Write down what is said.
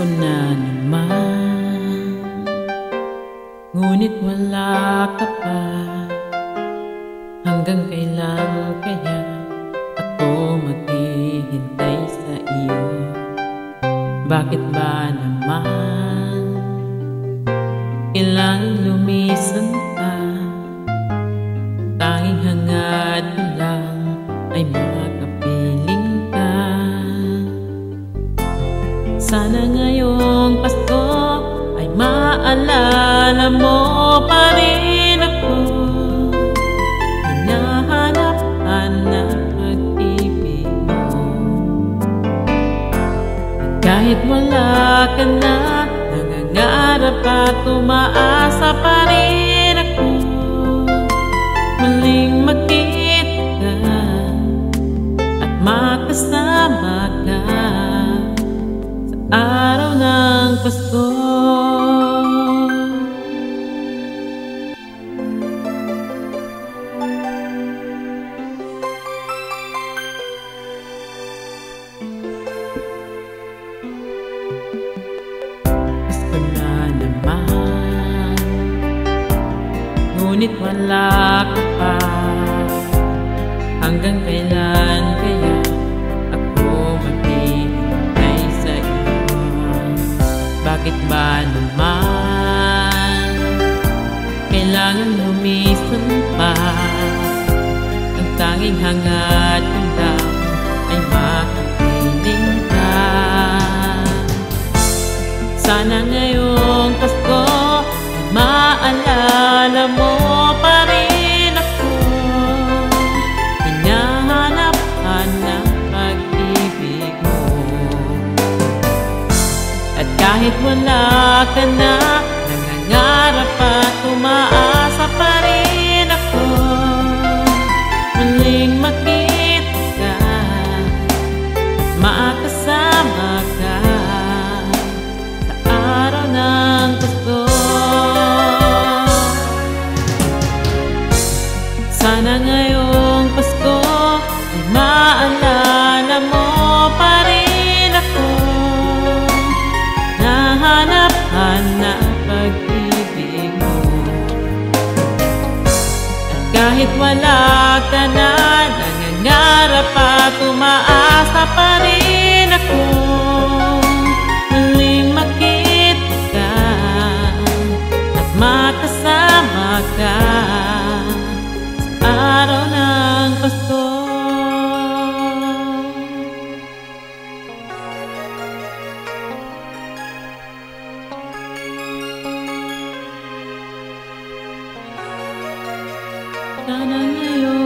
ko na naman, ngunit wala ka pa. Hanggang kailan kaya ako maghihintay sa iyo? Bakit ba naman kailangan lumisan pa? Tanging hangad ko lang ay makapiling ka. Sana ngayong Pasko ay maalala mo pa rin ako. Hinahanap-hanap pag-ibig mo. Kahit wala ka na, nangangarap at umaasa pa rin ako. Muling magkita at makasama ka sa araw ng Pasko. Pasko na naman, ngunit wala ka pa. Hanggang kailan kaya ako maghihintay sa iyo? Bakit ba naman kailangan lumisan pa? Ang tanging hangad ko lang ay makapiling ka. Sana ngayong Pasko ay maalala mo pa rin ako. Hinahanap-hanap pag-ibig mo. At kahit wala ka na, nangangarap at umaasa pa rin ako. Muling makita ka at makasama ka sa araw ng Pasko. Sana ngayong Pasko ay maalala mo pa rin ako. Nahanap-hanap pag-ibig mo. At kahit wala ka na, nangangarap at umaasa pa rin ako. Muling makita ka at makasama ka araw ng Pasko. Sana ngayon